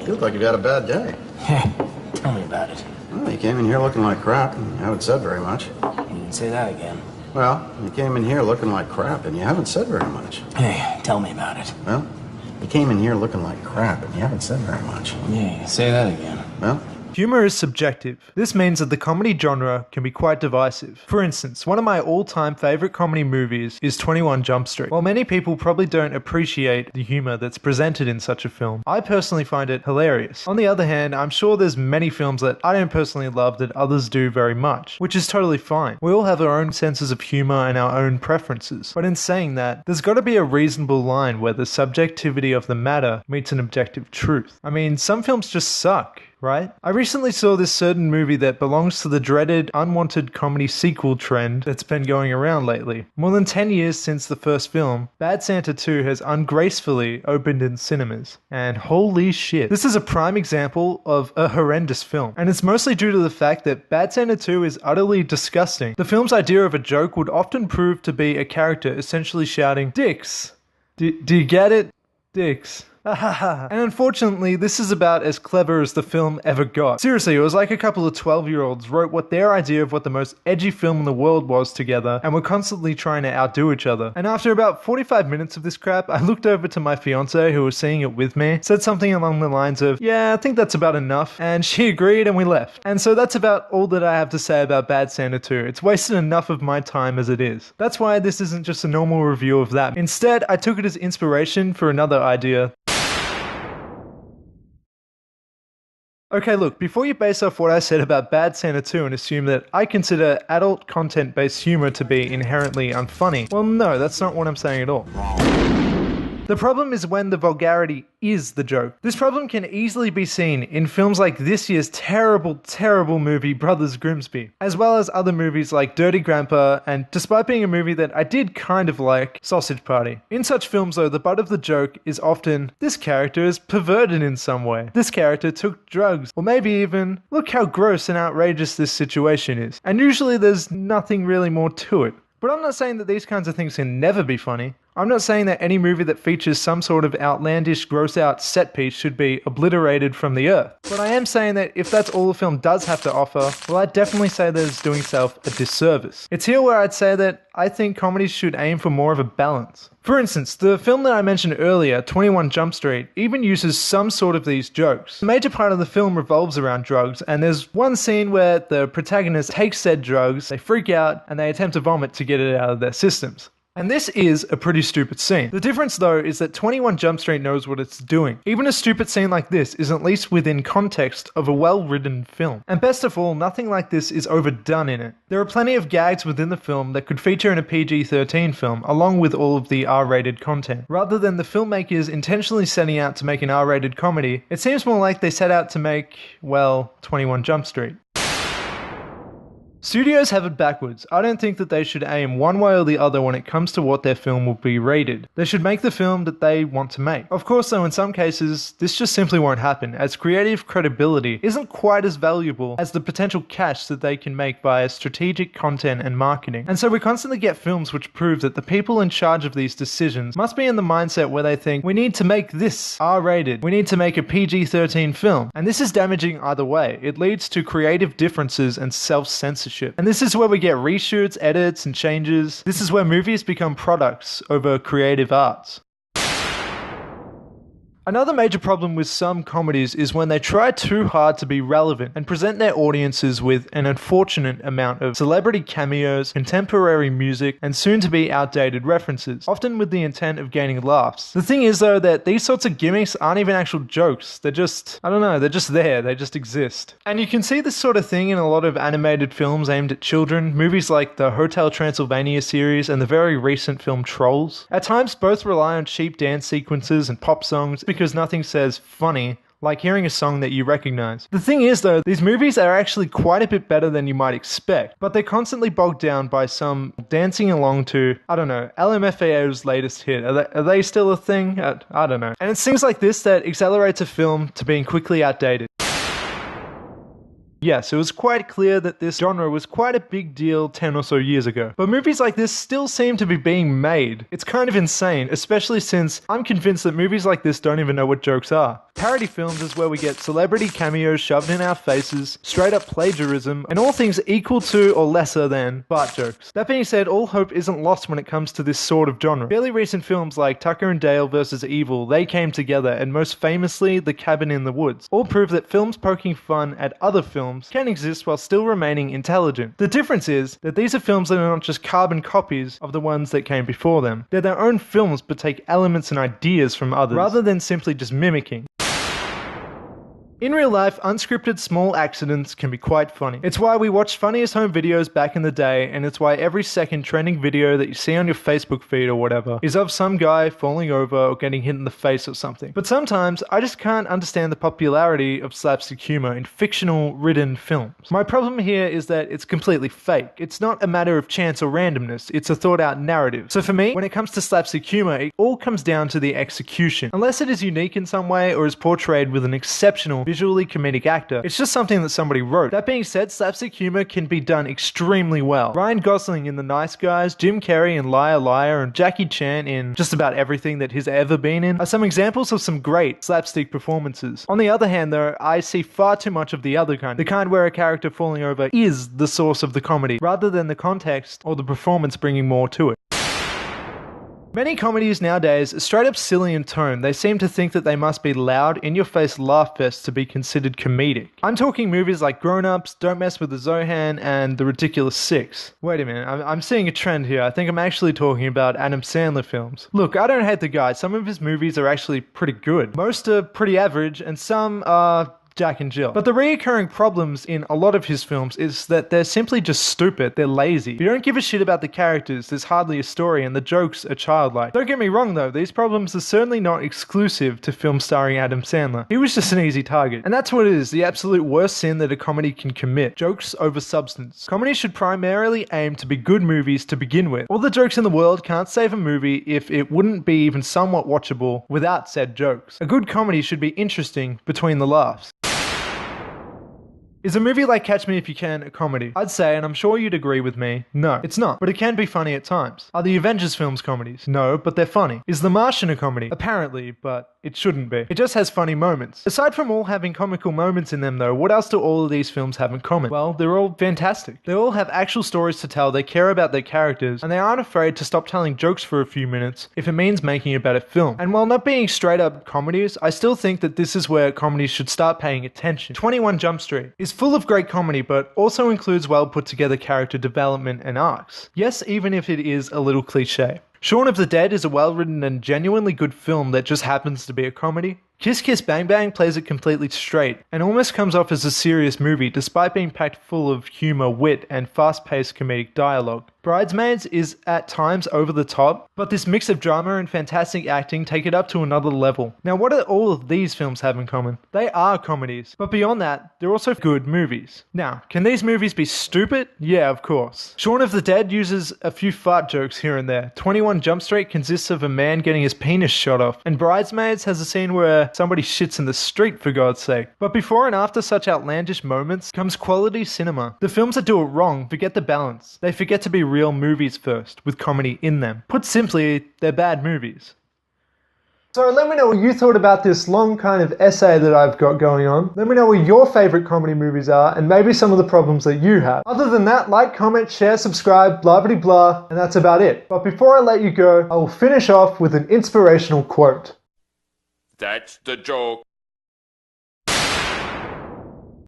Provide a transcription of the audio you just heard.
You look like you've had a bad day. Hey, tell me about it. Well, you came in here looking like crap, and you haven't said very much. You didn't say that again. Well, you came in here looking like crap, and you haven't said very much. Hey, tell me about it. Well, you came in here looking like crap, and you haven't said very much. Yeah, say that again. Well? Humor is subjective. This means that the comedy genre can be quite divisive. For instance, one of my all-time favorite comedy movies is 21 Jump Street. While many people probably don't appreciate the humor that's presented in such a film, I personally find it hilarious. On the other hand, I'm sure there's many films that I don't personally love that others do very much, which is totally fine. We all have our own senses of humor and our own preferences. But in saying that, there's got to be a reasonable line where the subjectivity of the matter meets an objective truth. I mean, some films just suck, right? I recently saw this certain movie that belongs to the dreaded unwanted comedy sequel trend that's been going around lately. More than 10 years since the first film, Bad Santa 2 has ungracefully opened in cinemas. And holy shit, this is a prime example of a horrendous film. And it's mostly due to the fact that Bad Santa 2 is utterly disgusting. The film's idea of a joke would often prove to be a character essentially shouting, "Dicks! Do you get it? Dicks." And unfortunately, this is about as clever as the film ever got. Seriously, it was like a couple of 12-year-olds wrote what their idea of what the most edgy film in the world was together, and were constantly trying to outdo each other. And after about 45 minutes of this crap, I looked over to my fiancée who was seeing it with me, said something along the lines of, "Yeah, I think that's about enough," and she agreed and we left. And so that's about all that I have to say about Bad Santa 2. It's wasted enough of my time as it is. That's why this isn't just a normal review of that. Instead, I took it as inspiration for another idea. Okay, look, before you base off what I said about Bad Santa 2 and assume that I consider adult content-based humor to be inherently unfunny, well, no, that's not what I'm saying at all. The problem is when the vulgarity is the joke. This problem can easily be seen in films like this year's terrible, terrible movie Brothers Grimsby, as well as other movies like Dirty Grandpa, and despite being a movie that I did kind of like, Sausage Party. In such films though, the butt of the joke is often, this character is perverted in some way. This character took drugs, or maybe even, look how gross and outrageous this situation is. And usually there's nothing really more to it. But I'm not saying that these kinds of things can never be funny. I'm not saying that any movie that features some sort of outlandish, gross-out set piece should be obliterated from the earth. But I am saying that if that's all the film does have to offer, well, I'd definitely say that it's doing itself a disservice. It's here where I'd say that I think comedies should aim for more of a balance. For instance, the film that I mentioned earlier, 21 Jump Street, even uses some sort of these jokes. A major part of the film revolves around drugs, and there's one scene where the protagonist takes said drugs, they freak out, and they attempt to vomit to get it out of their systems. And this is a pretty stupid scene. The difference though is that 21 Jump Street knows what it's doing. Even a stupid scene like this is at least within context of a well-written film. And best of all, nothing like this is overdone in it. There are plenty of gags within the film that could feature in a PG-13 film, along with all of the R-rated content. Rather than the filmmakers intentionally setting out to make an R-rated comedy, it seems more like they set out to make, well, 21 Jump Street. Studios have it backwards. I don't think that they should aim one way or the other when it comes to what their film will be rated. They should make the film that they want to make. Of course though, in some cases, this just simply won't happen, as creative credibility isn't quite as valuable as the potential cash that they can make via strategic content and marketing. And so we constantly get films which prove that the people in charge of these decisions must be in the mindset where they think, we need to make this R-rated, we need to make a PG-13 film. And this is damaging either way. It leads to creative differences and self-censorship. And this is where we get reshoots, edits, and changes. This is where movies become products over creative arts. Another major problem with some comedies is when they try too hard to be relevant and present their audiences with an unfortunate amount of celebrity cameos, contemporary music, and soon-to-be outdated references, often with the intent of gaining laughs. The thing is though that these sorts of gimmicks aren't even actual jokes, they're just, I don't know, they're just there, they just exist. And you can see this sort of thing in a lot of animated films aimed at children, movies like the Hotel Transylvania series and the very recent film Trolls. At times both rely on cheap dance sequences and pop songs because nothing says funny like hearing a song that you recognize. The thing is though, these movies are actually quite a bit better than you might expect, but they're constantly bogged down by some dancing along to, I don't know, LMFAO's latest hit. Are they still a thing? I don't know. And it's things like this that accelerates a film to being quickly outdated. Yes, it was quite clear that this genre was quite a big deal 10 or so years ago. But movies like this still seem to be being made. It's kind of insane, especially since I'm convinced that movies like this don't even know what jokes are. Parody films is where we get celebrity cameos shoved in our faces, straight up plagiarism, and all things equal to or lesser than fart jokes. That being said, all hope isn't lost when it comes to this sort of genre. Fairly recent films like Tucker and Dale vs. Evil, They Came Together, and most famously, The Cabin in the Woods, all prove that films poking fun at other films can exist while still remaining intelligent. The difference is that these are films that are not just carbon copies of the ones that came before them. They're their own films but take elements and ideas from others, rather than simply just mimicking. In real life, unscripted small accidents can be quite funny. It's why we watched Funniest Home Videos back in the day, and it's why every second trending video that you see on your Facebook feed or whatever is of some guy falling over or getting hit in the face or something. But sometimes, I just can't understand the popularity of slapstick humor in fictional-ridden films. My problem here is that it's completely fake. It's not a matter of chance or randomness, it's a thought-out narrative. So for me, when it comes to slapstick humor, it all comes down to the execution. Unless it is unique in some way or is portrayed with an exceptional visually comedic actor, it's just something that somebody wrote. That being said, slapstick humor can be done extremely well. Ryan Gosling in The Nice Guys, Jim Carrey in Liar Liar, and Jackie Chan in just about everything that he's ever been in are some examples of some great slapstick performances. On the other hand though, I see far too much of the other kind. The kind where a character falling over is the source of the comedy, rather than the context or the performance bringing more to it. Many comedies nowadays are straight up silly in tone. They seem to think that they must be loud, in-your-face laugh fests to be considered comedic. I'm talking movies like Grown Ups, Don't Mess with the Zohan, and The Ridiculous Six. Wait a minute, I'm seeing a trend here. I think I'm actually talking about Adam Sandler films. Look, I don't hate the guy. Some of his movies are actually pretty good. Most are pretty average, and some are Jack and Jill. But the reoccurring problems in a lot of his films is that they're simply just stupid, they're lazy. You don't give a shit about the characters, there's hardly a story, and the jokes are childlike. Don't get me wrong though, these problems are certainly not exclusive to films starring Adam Sandler. He was just an easy target. And that's what it is, the absolute worst sin that a comedy can commit. Jokes over substance. Comedy should primarily aim to be good movies to begin with. All the jokes in the world can't save a movie if it wouldn't be even somewhat watchable without said jokes. A good comedy should be interesting between the laughs. Is a movie like Catch Me If You Can a comedy? I'd say, and I'm sure you'd agree with me, no, it's not, but it can be funny at times. Are the Avengers films comedies? No, but they're funny. Is The Martian a comedy? Apparently, but it shouldn't be. It just has funny moments. Aside from all having comical moments in them though, what else do all of these films have in common? Well, they're all fantastic. They all have actual stories to tell, they care about their characters, and they aren't afraid to stop telling jokes for a few minutes if it means making a better film. And while not being straight up comedies, I still think that this is where comedies should start paying attention. 21 Jump Street is full of great comedy, but also includes well put together character development and arcs. Yes, even if it is a little cliche. Shaun of the Dead is a well-written and genuinely good film that just happens to be a comedy. Kiss Kiss Bang Bang plays it completely straight, and almost comes off as a serious movie despite being packed full of humour, wit, and fast-paced comedic dialogue. Bridesmaids is at times over the top, but this mix of drama and fantastic acting take it up to another level. Now what do all of these films have in common? They are comedies, but beyond that, they're also good movies. Now, can these movies be stupid? Yeah, of course. Shaun of the Dead uses a few fart jokes here and there. 21 Jump Street consists of a man getting his penis shot off, and Bridesmaids has a scene where somebody shits in the street, for God's sake. But before and after such outlandish moments comes quality cinema. The films that do it wrong forget the balance. They forget to be real movies first, with comedy in them. Put simply, they're bad movies. So let me know what you thought about this long kind of essay that I've got going on. Let me know what your favourite comedy movies are, and maybe some of the problems that you have. Other than that, like, comment, share, subscribe, blah blah blah, and that's about it. But before I let you go, I will finish off with an inspirational quote. That's the joke.